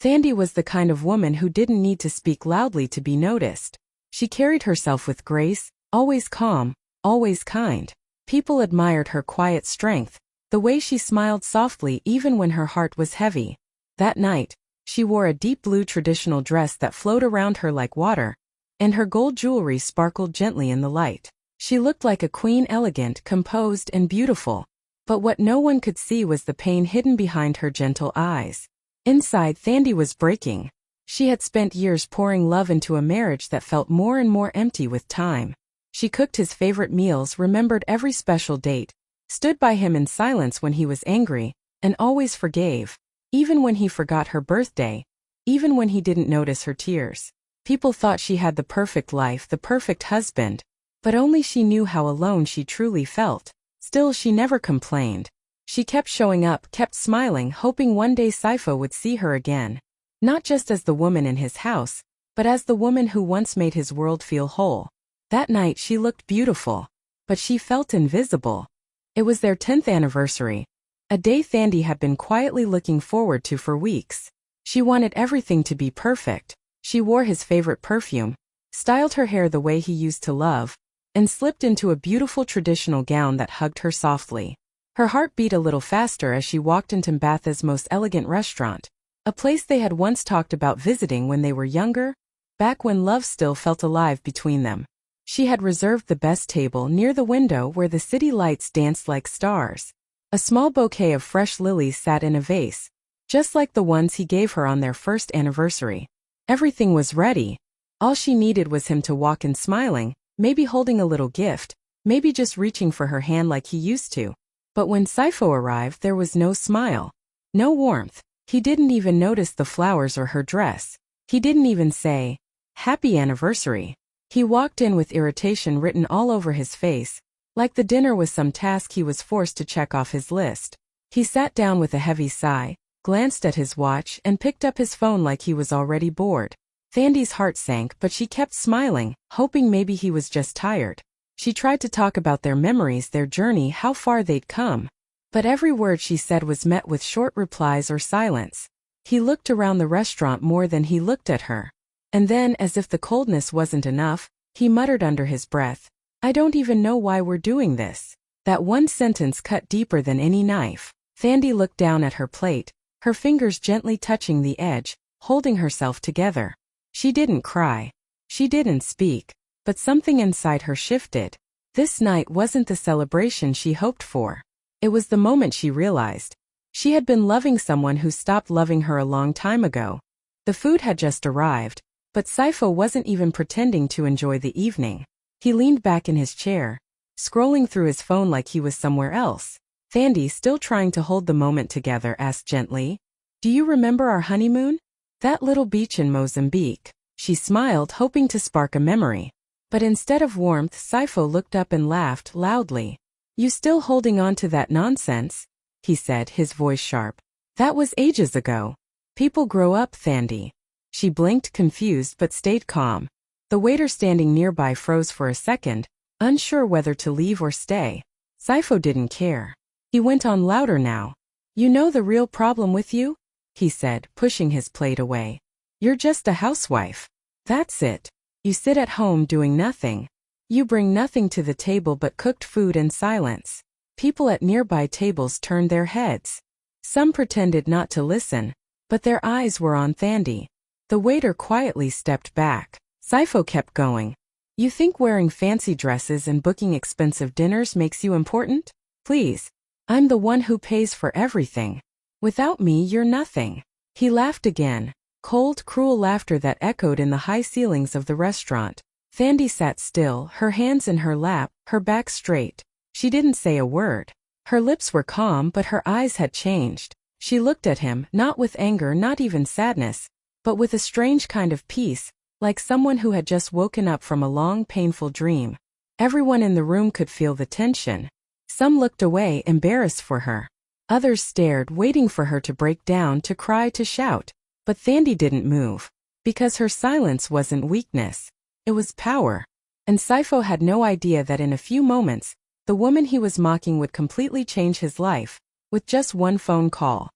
Thandi was the kind of woman who didn't need to speak loudly to be noticed. She carried herself with grace, always calm, always kind. People admired her quiet strength, the way she smiled softly even when her heart was heavy. That night, she wore a deep blue traditional dress that flowed around her like water, and her gold jewelry sparkled gently in the light. She looked like a queen, elegant, composed, and beautiful. But what no one could see was the pain hidden behind her gentle eyes. Inside, Thandi was breaking. She had spent years pouring love into a marriage that felt more and more empty with time. She cooked his favorite meals, remembered every special date, stood by him in silence when he was angry, and always forgave, even when he forgot her birthday, even when he didn't notice her tears. People thought she had the perfect life, the perfect husband, but only she knew how alone she truly felt. Still, she never complained. She kept showing up, kept smiling, hoping one day Saifo would see her again. Not just as the woman in his house, but as the woman who once made his world feel whole. That night she looked beautiful, but she felt invisible. It was their 10th anniversary, a day Thandi had been quietly looking forward to for weeks. She wanted everything to be perfect. She wore his favorite perfume, styled her hair the way he used to love, and slipped into a beautiful traditional gown that hugged her softly. Her heart beat a little faster as she walked into Mbatha's most elegant restaurant, a place they had once talked about visiting when they were younger, back when love still felt alive between them. She had reserved the best table near the window where the city lights danced like stars. A small bouquet of fresh lilies sat in a vase, just like the ones he gave her on their first anniversary. Everything was ready. All she needed was him to walk in smiling, maybe holding a little gift, maybe just reaching for her hand like he used to. But when Saifo arrived, there was no smile, no warmth. He didn't even notice the flowers or her dress. He didn't even say, "Happy anniversary." He walked in with irritation written all over his face, like the dinner was some task he was forced to check off his list. He sat down with a heavy sigh, glanced at his watch, and picked up his phone like he was already bored. Thandi's heart sank, but she kept smiling, hoping maybe he was just tired. She tried to talk about their memories, their journey, how far they'd come. But every word she said was met with short replies or silence. He looked around the restaurant more than he looked at her. And then, as if the coldness wasn't enough, he muttered under his breath, "I don't even know why we're doing this." That one sentence cut deeper than any knife. Thandi looked down at her plate, her fingers gently touching the edge, holding herself together. She didn't cry. She didn't speak. But something inside her shifted. This night wasn't the celebration she hoped for. It was the moment she realized. She had been loving someone who stopped loving her a long time ago. The food had just arrived, but Saifo wasn't even pretending to enjoy the evening. He leaned back in his chair, scrolling through his phone like he was somewhere else. Thandi, still trying to hold the moment together, asked gently, "Do you remember our honeymoon? That little beach in Mozambique?" She smiled, hoping to spark a memory. But instead of warmth, Saifo looked up and laughed loudly. "You still holding on to that nonsense?" he said, his voice sharp. "That was ages ago. People grow up, Thandi." She blinked, confused, but stayed calm. The waiter standing nearby froze for a second, unsure whether to leave or stay. Saifo didn't care. He went on louder now. "You know the real problem with you?" he said, pushing his plate away. "You're just a housewife. That's it. You sit at home doing nothing. You bring nothing to the table but cooked food and silence." People at nearby tables turned their heads. Some pretended not to listen, but their eyes were on Thandi. The waiter quietly stepped back. Saifo kept going. "You think wearing fancy dresses and booking expensive dinners makes you important? Please. I'm the one who pays for everything. Without me, you're nothing." He laughed again. Cold, cruel laughter that echoed in the high ceilings of the restaurant. Thandi sat still, her hands in her lap, her back straight. She didn't say a word. Her lips were calm, but her eyes had changed. She looked at him, not with anger, not even sadness, but with a strange kind of peace, like someone who had just woken up from a long, painful dream. Everyone in the room could feel the tension. Some looked away, embarrassed for her. Others stared, waiting for her to break down, to cry, to shout. But Thandi didn't move. Because her silence wasn't weakness. It was power. And Saifo had no idea that in a few moments, the woman he was mocking would completely change his life, with just one phone call.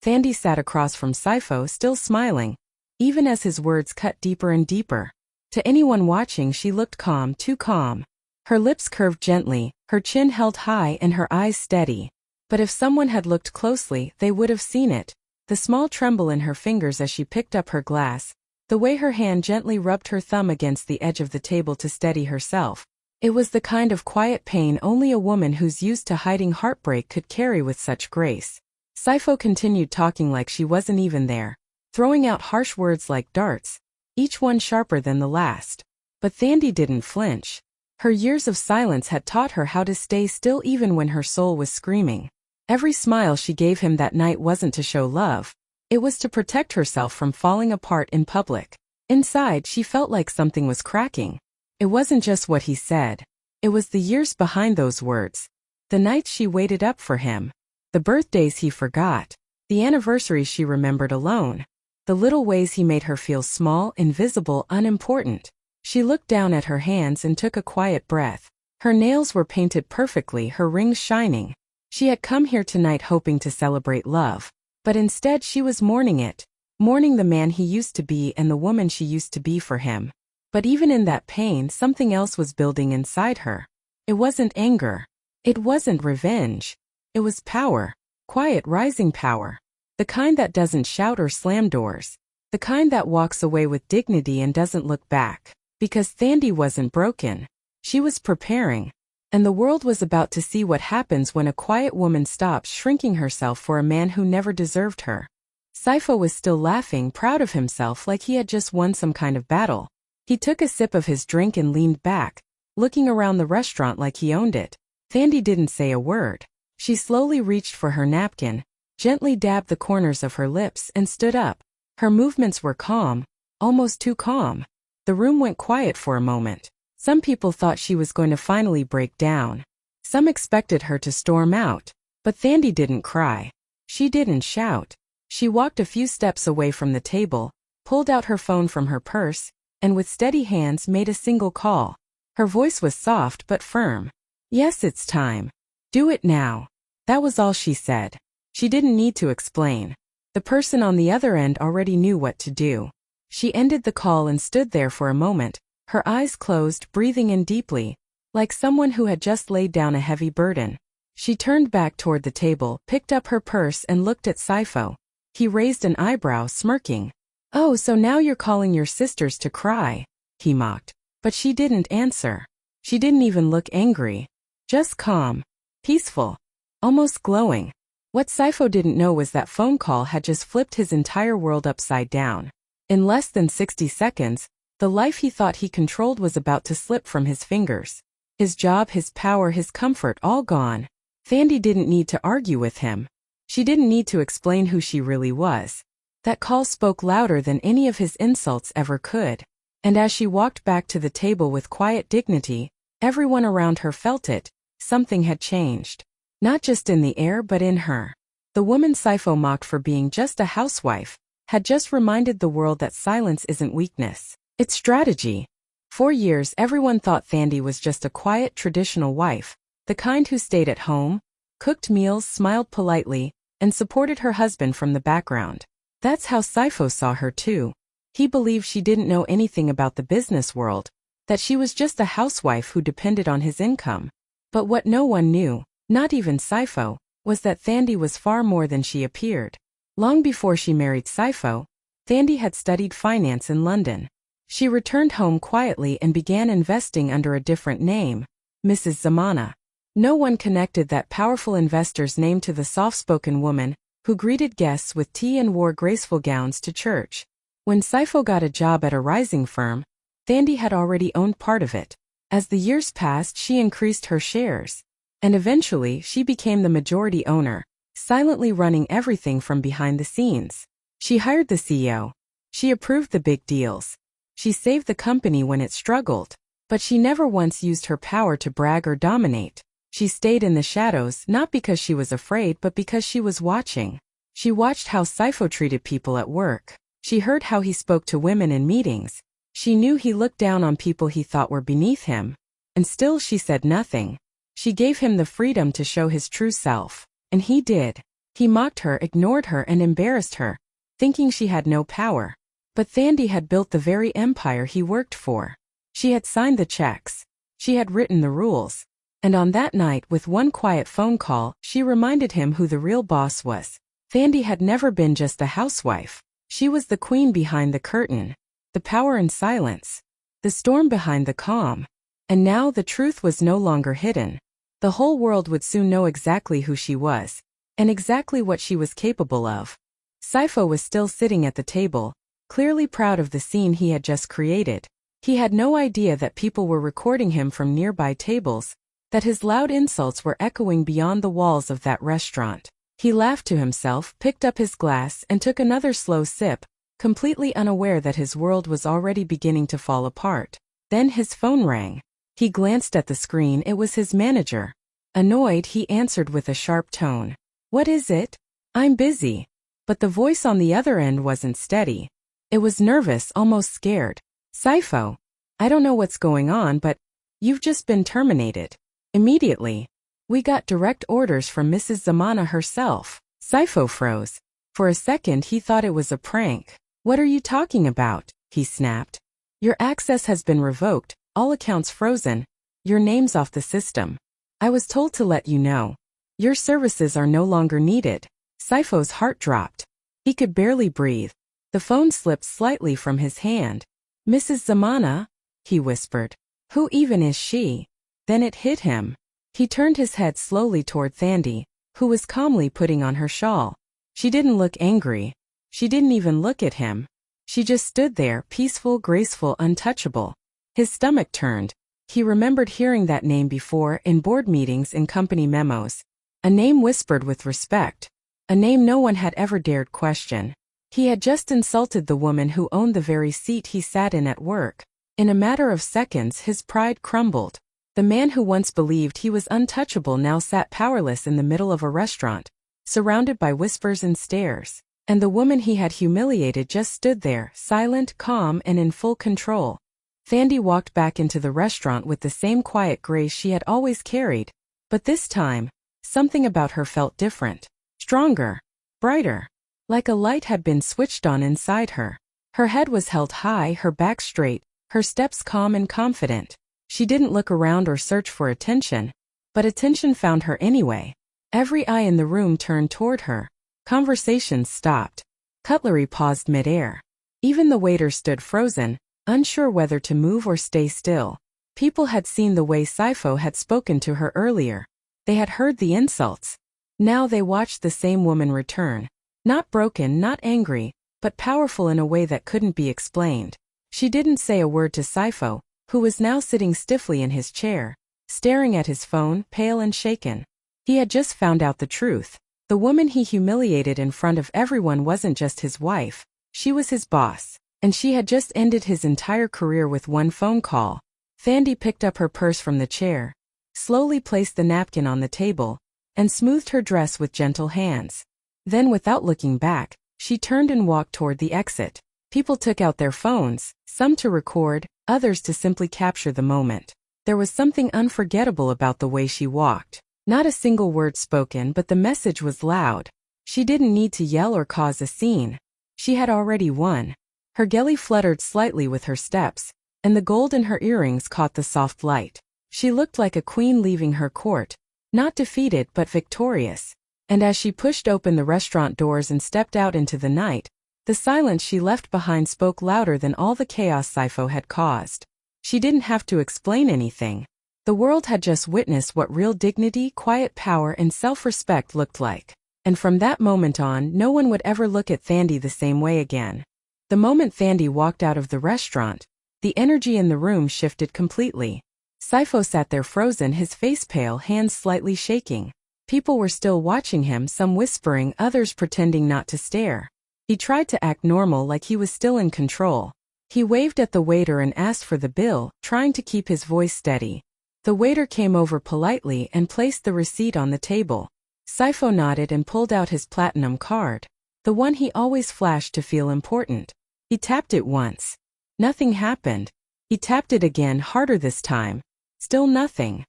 Thandi sat across from Sifo, still smiling, even as his words cut deeper and deeper. To anyone watching, she looked calm, too calm. Her lips curved gently, her chin held high and her eyes steady. But if someone had looked closely, they would have seen it. The small tremble in her fingers as she picked up her glass, the way her hand gently rubbed her thumb against the edge of the table to steady herself. It was the kind of quiet pain only a woman who's used to hiding heartbreak could carry with such grace. Sifo continued talking like she wasn't even there, throwing out harsh words like darts, each one sharper than the last. But Thandi didn't flinch. Her years of silence had taught her how to stay still even when her soul was screaming. Every smile she gave him that night wasn't to show love. It was to protect herself from falling apart in public. Inside, she felt like something was cracking. It wasn't just what he said. It was the years behind those words. The nights she waited up for him. The birthdays he forgot. The anniversaries she remembered alone. The little ways he made her feel small, invisible, unimportant. She looked down at her hands and took a quiet breath. Her nails were painted perfectly, her rings shining. She had come here tonight hoping to celebrate love. But instead she was mourning it. Mourning the man he used to be and the woman she used to be for him. But even in that pain, something else was building inside her. It wasn't anger. It wasn't revenge. It was power. Quiet, rising power. The kind that doesn't shout or slam doors. The kind that walks away with dignity and doesn't look back. Because Thandi wasn't broken. She was preparing. And the world was about to see what happens when a quiet woman stops shrinking herself for a man who never deserved her. Sifo was still laughing, proud of himself like he had just won some kind of battle. He took a sip of his drink and leaned back, looking around the restaurant like he owned it. Thandi didn't say a word. She slowly reached for her napkin, gently dabbed the corners of her lips and stood up. Her movements were calm, almost too calm. The room went quiet for a moment. Some people thought she was going to finally break down. Some expected her to storm out. But Thandi didn't cry. She didn't shout. She walked a few steps away from the table, pulled out her phone from her purse, and with steady hands made a single call. Her voice was soft but firm. Yes, it's time. Do it now. That was all she said. She didn't need to explain. The person on the other end already knew what to do. She ended the call and stood there for a moment, her eyes closed, breathing in deeply, like someone who had just laid down a heavy burden. She turned back toward the table, picked up her purse and looked at Sifo. He raised an eyebrow, smirking. Oh, so now you're calling your sisters to cry, he mocked. But she didn't answer. She didn't even look angry. Just calm. Peaceful. Almost glowing. What Sifo didn't know was that phone call had just flipped his entire world upside down. In less than 60 seconds, the life he thought he controlled was about to slip from his fingers. His job, his power, his comfort, all gone. Thandi didn't need to argue with him. She didn't need to explain who she really was. That call spoke louder than any of his insults ever could. And as she walked back to the table with quiet dignity, everyone around her felt it. Something had changed. Not just in the air but in her. The woman Sifo mocked for being just a housewife had just reminded the world that silence isn't weakness. It's strategy. For years everyone thought Thandi was just a quiet traditional wife, the kind who stayed at home, cooked meals, smiled politely, and supported her husband from the background. That's how Sifo saw her too. He believed she didn't know anything about the business world, that she was just a housewife who depended on his income. But what no one knew, not even Sifo, was that Thandi was far more than she appeared. Long before she married Sifo, Thandi had studied finance in London. She returned home quietly and began investing under a different name, Mrs. Zamana. No one connected that powerful investor's name to the soft-spoken woman who greeted guests with tea and wore graceful gowns to church. When Sifo got a job at a rising firm, Thandi had already owned part of it. As the years passed, she increased her shares. And eventually, she became the majority owner, silently running everything from behind the scenes. She hired the CEO. She approved the big deals. She saved the company when it struggled. But she never once used her power to brag or dominate. She stayed in the shadows, not because she was afraid but because she was watching. She watched how Sifo treated people at work. She heard how he spoke to women in meetings. She knew he looked down on people he thought were beneath him. And still she said nothing. She gave him the freedom to show his true self. And he did. He mocked her, ignored her, and embarrassed her, thinking she had no power. But Thandi had built the very empire he worked for. She had signed the checks. She had written the rules. And on that night, with one quiet phone call, she reminded him who the real boss was. Thandi had never been just a housewife. She was the queen behind the curtain, the power in silence, the storm behind the calm. And now the truth was no longer hidden. The whole world would soon know exactly who she was, and exactly what she was capable of. Saipho was still sitting at the table, clearly proud of the scene he had just created. He had no idea that people were recording him from nearby tables, that his loud insults were echoing beyond the walls of that restaurant. He laughed to himself, picked up his glass, and took another slow sip, completely unaware that his world was already beginning to fall apart. Then his phone rang. He glanced at the screen. It was his manager. Annoyed, he answered with a sharp tone. "What is it?" "I'm busy." But the voice on the other end wasn't steady. It was nervous, almost scared. "Saipho, I don't know what's going on, but you've just been terminated. Immediately. We got direct orders from Mrs. Zamana herself." Saipho froze. For a second he thought it was a prank. "What are you talking about?" he snapped. "Your access has been revoked, all accounts frozen. Your name's off the system. I was told to let you know. Your services are no longer needed." Saipho's heart dropped. He could barely breathe. The phone slipped slightly from his hand. "Mrs. Zamana?" he whispered. "Who even is she?" Then it hit him. He turned his head slowly toward Thandi, who was calmly putting on her shawl. She didn't look angry. She didn't even look at him. She just stood there, peaceful, graceful, untouchable. His stomach turned. He remembered hearing that name before in board meetings and company memos. A name whispered with respect. A name no one had ever dared question. He had just insulted the woman who owned the very seat he sat in at work. In a matter of seconds his pride crumbled. The man who once believed he was untouchable now sat powerless in the middle of a restaurant, surrounded by whispers and stares. And the woman he had humiliated just stood there, silent, calm, and in full control. Thandi walked back into the restaurant with the same quiet grace she had always carried. But this time, something about her felt different. Stronger. Brighter. Like a light had been switched on inside her. Her head was held high, her back straight, her steps calm and confident. She didn't look around or search for attention, but attention found her anyway. Every eye in the room turned toward her. Conversations stopped. Cutlery paused midair. Even the waiter stood frozen, unsure whether to move or stay still. People had seen the way Saipho had spoken to her earlier. They had heard the insults. Now they watched the same woman return. Not broken, not angry, but powerful in a way that couldn't be explained. She didn't say a word to Saipho, who was now sitting stiffly in his chair, staring at his phone, pale and shaken. He had just found out the truth. The woman he humiliated in front of everyone wasn't just his wife, she was his boss, and she had just ended his entire career with one phone call. Thandi picked up her purse from the chair, slowly placed the napkin on the table, and smoothed her dress with gentle hands. Then, without looking back, she turned and walked toward the exit. People took out their phones, some to record, others to simply capture the moment. There was something unforgettable about the way she walked. Not a single word spoken, but the message was loud. She didn't need to yell or cause a scene. She had already won. Her gelly fluttered slightly with her steps, and the gold in her earrings caught the soft light. She looked like a queen leaving her court, not defeated but victorious. And as she pushed open the restaurant doors and stepped out into the night, the silence she left behind spoke louder than all the chaos Saipho had caused. She didn't have to explain anything. The world had just witnessed what real dignity, quiet power, and self-respect looked like. And from that moment on, no one would ever look at Thandi the same way again. The moment Thandi walked out of the restaurant, the energy in the room shifted completely. Saipho sat there frozen, his face pale, hands slightly shaking. People were still watching him, some whispering, others pretending not to stare. He tried to act normal, like he was still in control. He waved at the waiter and asked for the bill, trying to keep his voice steady. The waiter came over politely and placed the receipt on the table. Saipho nodded and pulled out his platinum card, the one he always flashed to feel important. He tapped it once. Nothing happened. He tapped it again, harder this time. Still nothing.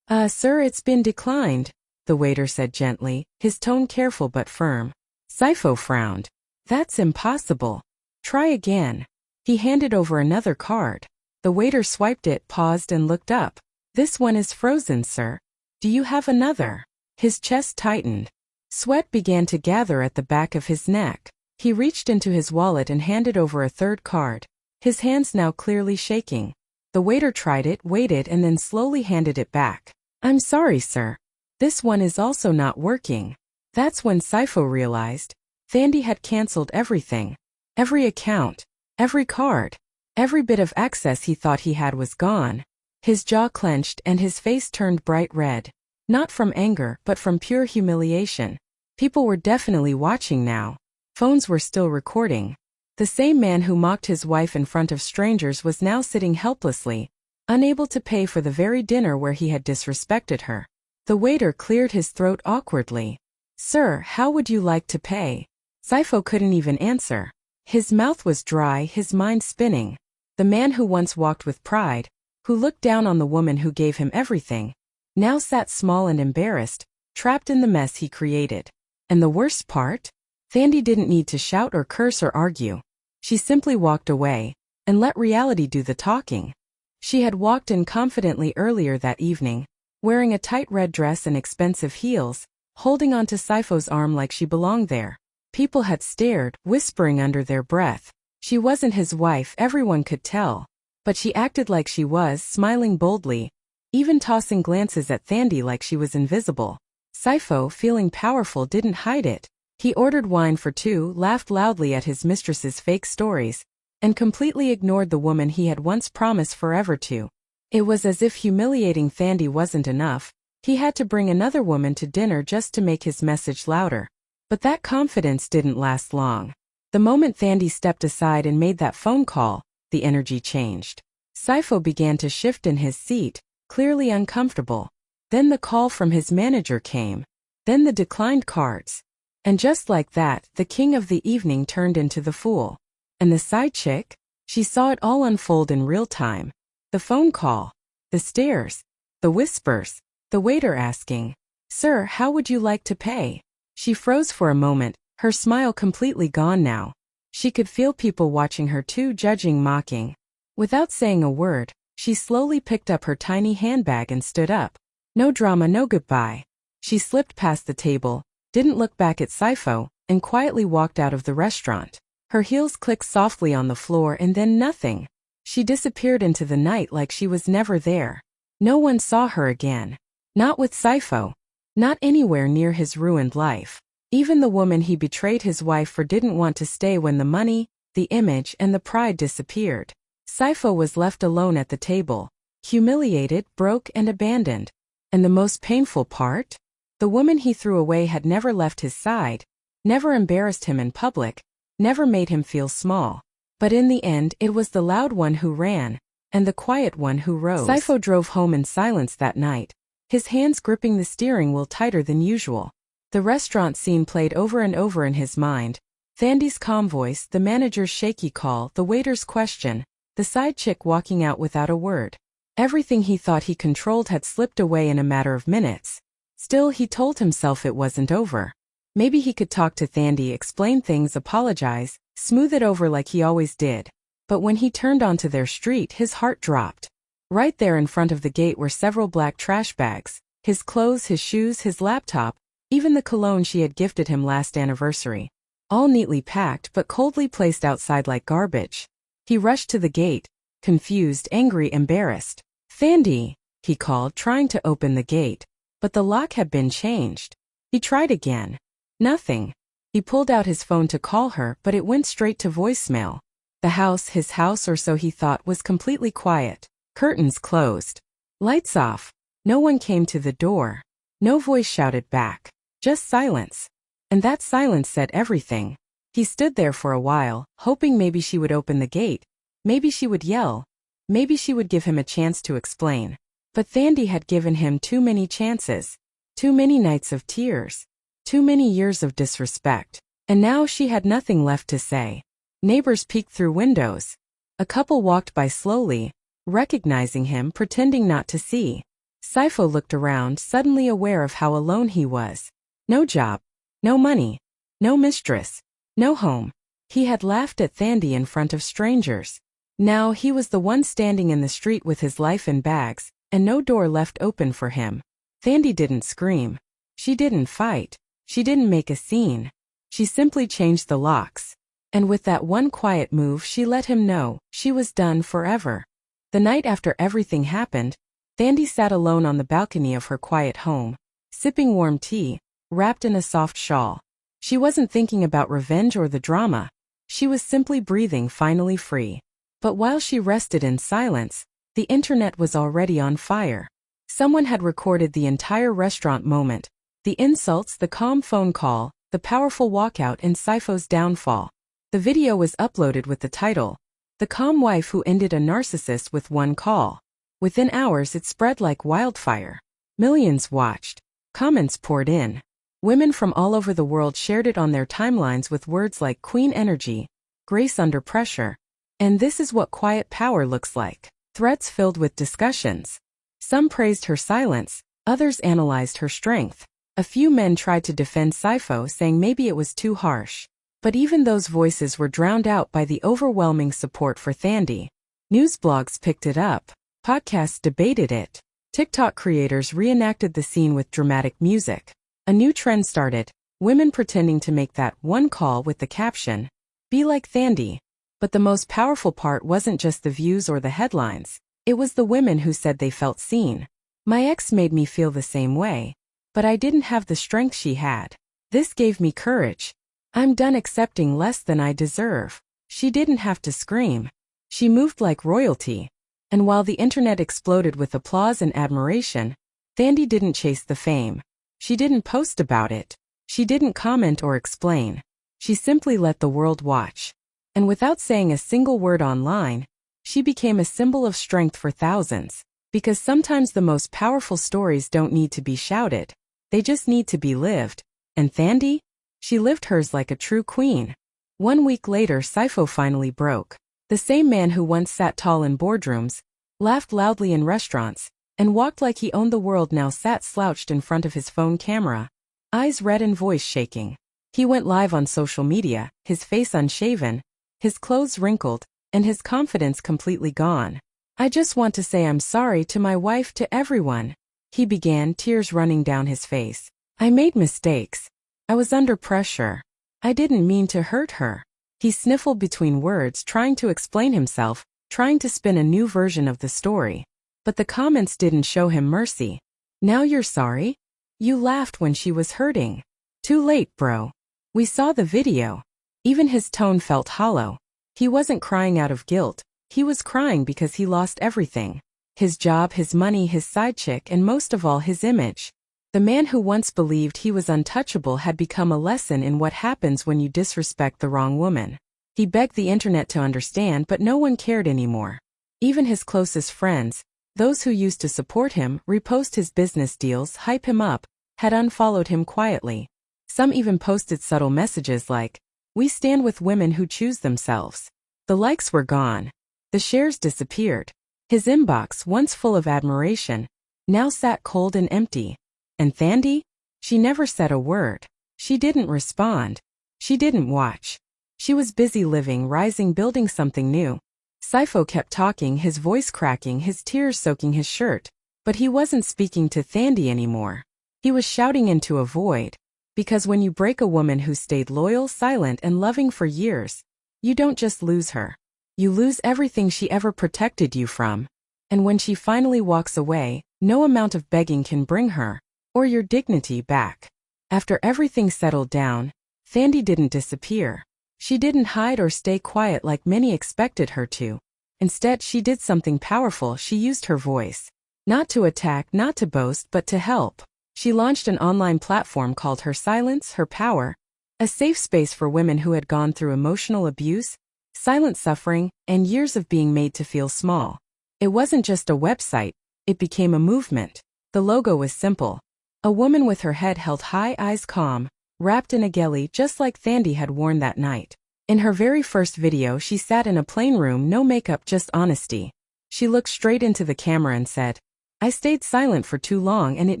Sir, it's been declined." the waiter said gently, his tone careful but firm. Sifo frowned. That's impossible. Try again. He handed over another card. The waiter swiped it, paused and looked up. This one is frozen, sir. Do you have another? His chest tightened. Sweat began to gather at the back of his neck. He reached into his wallet and handed over a third card, his hands now clearly shaking. The waiter tried it, waited and then slowly handed it back. I'm sorry, sir. This one is also not working. That's when Sifo realized. Thandi had cancelled everything. Every account, every card, every bit of access he thought he had was gone. His jaw clenched and his face turned bright red. Not from anger, but from pure humiliation. People were definitely watching now. Phones were still recording. The same man who mocked his wife in front of strangers was now sitting helplessly, unable to pay for the very dinner where he had disrespected her. The waiter cleared his throat awkwardly. Sir, how would you like to pay? Sifo couldn't even answer. His mouth was dry, his mind spinning. The man who once walked with pride, who looked down on the woman who gave him everything, now sat small and embarrassed, trapped in the mess he created. And the worst part? Thandi didn't need to shout or curse or argue. She simply walked away and let reality do the talking. She had walked in confidently earlier that evening, wearing a tight red dress and expensive heels, holding onto Sifo's arm like she belonged there. People had stared, whispering under their breath. She wasn't his wife, everyone could tell. But she acted like she was, smiling boldly, even tossing glances at Thandi like she was invisible. Sifo, feeling powerful, didn't hide it. He ordered wine for two, laughed loudly at his mistress's fake stories, and completely ignored the woman he had once promised forever to. It was as if humiliating Thandi wasn't enough. He had to bring another woman to dinner just to make his message louder. But that confidence didn't last long. The moment Thandi stepped aside and made that phone call, the energy changed. Sifo began to shift in his seat, clearly uncomfortable. Then the call from his manager came. Then the declined cards. And just like that, the king of the evening turned into the fool. And the side chick? She saw it all unfold in real time. The phone call. The stares. The whispers. The waiter asking, Sir, how would you like to pay? She froze for a moment, her smile completely gone now. She could feel people watching her too, judging, mocking. Without saying a word, she slowly picked up her tiny handbag and stood up. No drama, no goodbye. She slipped past the table, didn't look back at Sifo, and quietly walked out of the restaurant. Her heels clicked softly on the floor and then nothing. She disappeared into the night like she was never there. No one saw her again. Not with Sifo. Not anywhere near his ruined life. Even the woman he betrayed his wife for didn't want to stay when the money, the image, and the pride disappeared. Sifo was left alone at the table, humiliated, broke, and abandoned. And the most painful part? The woman he threw away had never left his side, never embarrassed him in public, never made him feel small. But in the end, it was the loud one who ran, and the quiet one who rose. Sifo drove home in silence that night, his hands gripping the steering wheel tighter than usual. The restaurant scene played over and over in his mind. Thandi's calm voice, the manager's shaky call, the waiter's question, the side chick walking out without a word. Everything he thought he controlled had slipped away in a matter of minutes. Still, he told himself it wasn't over. Maybe he could talk to Thandi, explain things, apologize, smooth it over like he always did. But when he turned onto their street, his heart dropped. Right there in front of the gate were several black trash bags, his clothes, his shoes, his laptop, even the cologne she had gifted him last anniversary. All neatly packed but coldly placed outside like garbage. He rushed to the gate, confused, angry, embarrassed. Thandi, he called, trying to open the gate. But the lock had been changed. He tried again. Nothing. He pulled out his phone to call her, but it went straight to voicemail. The house, his house or so he thought, was completely quiet. Curtains closed. Lights off. No one came to the door. No voice shouted back. Just silence. And that silence said everything. He stood there for a while, hoping maybe she would open the gate. Maybe she would yell. Maybe she would give him a chance to explain. But Thandi had given him too many chances. Too many nights of tears. Too many years of disrespect. And now she had nothing left to say. Neighbors peeked through windows. A couple walked by slowly, recognizing him, pretending not to see. Saipho looked around, suddenly aware of how alone he was. No job. No money. No mistress. No home. He had laughed at Thandi in front of strangers. Now he was the one standing in the street with his life in bags, and no door left open for him. Thandi didn't scream. She didn't fight. She didn't make a scene. She simply changed the locks. And with that one quiet move she let him know she was done forever. The night after everything happened, Thandi sat alone on the balcony of her quiet home, sipping warm tea, wrapped in a soft shawl. She wasn't thinking about revenge or the drama. She was simply breathing, finally free. But while she rested in silence, the internet was already on fire. Someone had recorded the entire restaurant moment, the insults, the calm phone call, the powerful walkout, and Saipho's downfall. The video was uploaded with the title, "The Calm Wife Who Ended a Narcissist with One Call." Within hours it spread like wildfire. Millions watched. Comments poured in. Women from all over the world shared it on their timelines with words like "Queen Energy," "Grace Under Pressure," and "This is what quiet power looks like." Threads filled with discussions. Some praised her silence, others analyzed her strength. A few men tried to defend Saipho, saying maybe it was too harsh. But even those voices were drowned out by the overwhelming support for Thandi. News blogs picked it up. Podcasts debated it. TikTok creators reenacted the scene with dramatic music. A new trend started, women pretending to make that one call with the caption, "Be like Thandi." But the most powerful part wasn't just the views or the headlines. It was the women who said they felt seen. "My ex made me feel the same way, but I didn't have the strength she had. This gave me courage. I'm done accepting less than I deserve." She didn't have to scream. She moved like royalty. And while the internet exploded with applause and admiration, Thandi didn't chase the fame. She didn't post about it. She didn't comment or explain. She simply let the world watch. And without saying a single word online, she became a symbol of strength for thousands. Because sometimes the most powerful stories don't need to be shouted. They just need to be lived. And Thandi? She lived hers like a true queen. 1 week later, Saipho finally broke. The same man who once sat tall in boardrooms, laughed loudly in restaurants, and walked like he owned the world now sat slouched in front of his phone camera, eyes red and voice shaking. He went live on social media, his face unshaven, his clothes wrinkled, and his confidence completely gone. "I just want to say I'm sorry to my wife, to everyone," he began, tears running down his face. "I made mistakes. I was under pressure. I didn't mean to hurt her." He sniffled between words, trying to explain himself, trying to spin a new version of the story. But the comments didn't show him mercy. "Now you're sorry? You laughed when she was hurting. Too late, bro. We saw the video." Even his tone felt hollow. He wasn't crying out of guilt. He was crying because he lost everything. His job, his money, his side chick, and most of all his image. The man who once believed he was untouchable had become a lesson in what happens when you disrespect the wrong woman. He begged the internet to understand, but no one cared anymore. Even his closest friends, those who used to support him, repost his business deals, hype him up, had unfollowed him quietly. Some even posted subtle messages like, "We stand with women who choose themselves." The likes were gone. The shares disappeared. His inbox, once full of admiration, now sat cold and empty. And Thandi? She never said a word. She didn't respond. She didn't watch. She was busy living, rising, building something new. Saipho kept talking, his voice cracking, his tears soaking his shirt. But he wasn't speaking to Thandi anymore. He was shouting into a void. Because when you break a woman who stayed loyal, silent, and loving for years, you don't just lose her. You lose everything she ever protected you from. And when she finally walks away, no amount of begging can bring her or your dignity back. After everything settled down, Thandi didn't disappear. She didn't hide or stay quiet like many expected her to. Instead, she did something powerful. She used her voice. Not to attack, not to boast, but to help. She launched an online platform called Her Silence, Her Power, a safe space for women who had gone through emotional abuse, silent suffering, and years of being made to feel small. It wasn't just a website, it became a movement. The logo was simple. A woman with her head held high, eyes calm, wrapped in a ghillie just like Thandi had worn that night. In her very first video, she sat in a plain room, no makeup, just honesty. She looked straight into the camera and said, I stayed silent for too long and it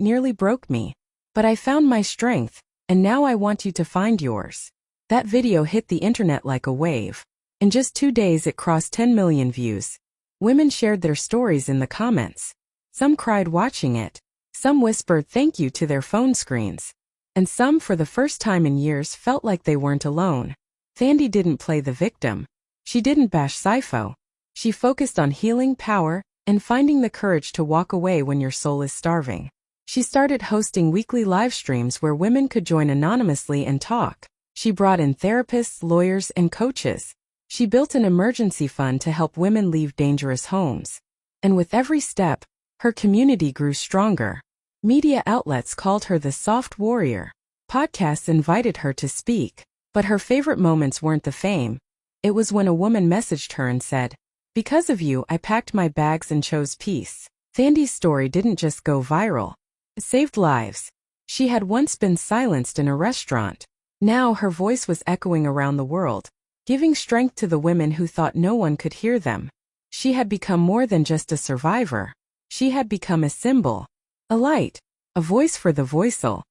nearly broke me. But I found my strength, and now I want you to find yours. That video hit the internet like a wave. In just 2 days it crossed 10 million views. Women shared their stories in the comments. Some cried watching it. Some whispered thank you to their phone screens. And some, for the first time in years, felt like they weren't alone. Thandi didn't play the victim. She didn't bash Sifo. She focused on healing, power, and finding the courage to walk away when your soul is starving. She started hosting weekly live streams where women could join anonymously and talk. She brought in therapists, lawyers, and coaches. She built an emergency fund to help women leave dangerous homes. And with every step, her community grew stronger. Media outlets called her the soft warrior. Podcasts invited her to speak. But her favorite moments weren't the fame. It was when a woman messaged her and said, "Because of you, I packed my bags and chose peace." Thandi's story didn't just go viral. It saved lives. She had once been silenced in a restaurant. Now her voice was echoing around the world, giving strength to the women who thought no one could hear them. She had become more than just a survivor. She had become a symbol, a light, a voice for the voiceless.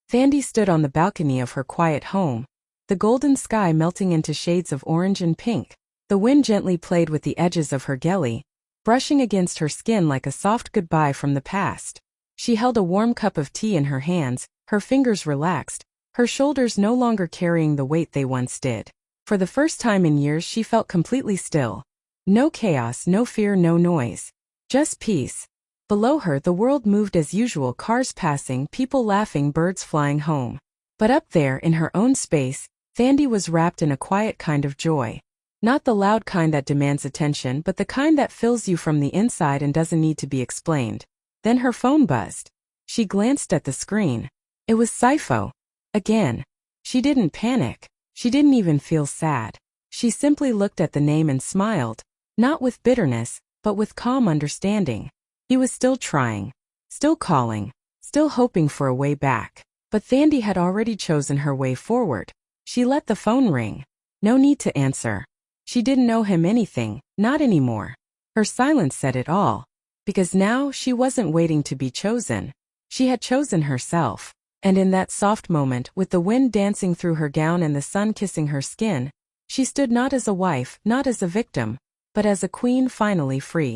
Thandi stood on the balcony of her quiet home, the golden sky melting into shades of orange and pink. The wind gently played with the edges of her geli, brushing against her skin like a soft goodbye from the past. She held a warm cup of tea in her hands, her fingers relaxed, her shoulders no longer carrying the weight they once did. For the first time in years she felt completely still. No chaos, no fear, no noise. Just peace. Below her the world moved as usual, cars passing, people laughing, birds flying home. But up there, in her own space, Thandi was wrapped in a quiet kind of joy. Not the loud kind that demands attention, but the kind that fills you from the inside and doesn't need to be explained. Then her phone buzzed. She glanced at the screen. It was Sifo. Again. She didn't panic. She didn't even feel sad. She simply looked at the name and smiled, not with bitterness, but with calm understanding. He was still trying, still calling, still hoping for a way back. But Thandi had already chosen her way forward. She let the phone ring. No need to answer. She didn't owe him anything, not anymore. Her silence said it all. Because now she wasn't waiting to be chosen. She had chosen herself. And in that soft moment, with the wind dancing through her gown and the sun kissing her skin, she stood not as a wife, not as a victim, but as a queen finally free.